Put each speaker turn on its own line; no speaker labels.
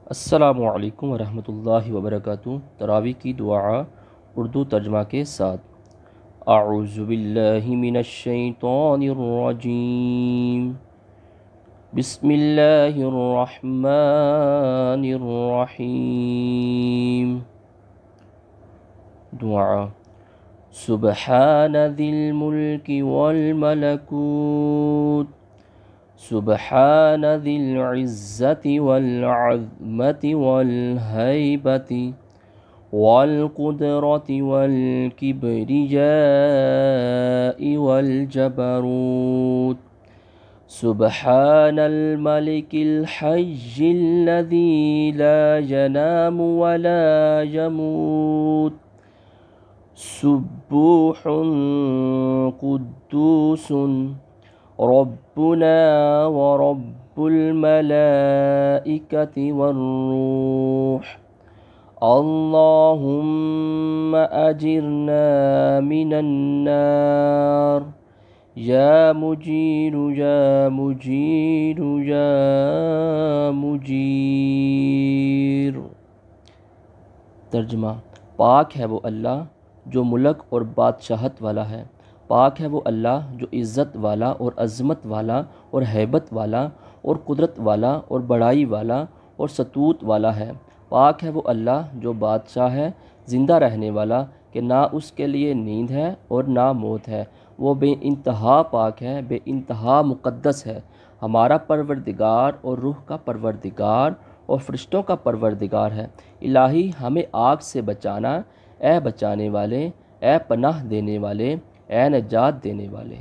अस्सलामु अलैकुम वरहमतुल्लाहि वबरकातुहू। तरावी की दुआ उर्दू तर्जमा के साथ। अऊज़ु बिल्लाहि मिनश शैतानिर रजीम। बिस्मिल्लाहिर रहमानिर रहीम। दुआ। सुब्हान ज़िल मुल्कि वल मलकूत। सुब्हान ज़िल इज़्ज़ति वल अज़्मति वल हैबति वल कुदरति वल किब्रियाइ वल जबरूत। सुब्हानल मलिकिल हय्यिल लज़ी ला यनामु वला यमूत। सुब्बूहुन कुद्दूसुन रब्बुना व रब्बुल मलाइकति वर्रूह। अल्लाहुम्मा अजिरना मिनन नार या मुजीरु या मुजीरु या मुजीर। तर्जुमा। पाक है वो अल्लाह जो मुल्क और बादशाहत वाला है। पाक है वो अल्लाह जो इज़्ज़त वाला और अज़मत वाला और हैबत वाला और कुदरत वाला और बड़ाई वाला और सतूत वाला है। पाक है वो अल्लाह जो बादशाह है, ज़िंदा रहने वाला, कि ना उसके लिए नींद है और ना मौत है। वो बेइंतहा पाक है, बेइंतहा मुक़द्दस है। हमारा परवरदिगार और रूह का परवरदिगार और फ़रिश्तों का परवरदिगार है। इलाही हमें आग से बचाना, ए बचाने वाले, ए पनाह देने वाले, ए नजात देने वाले।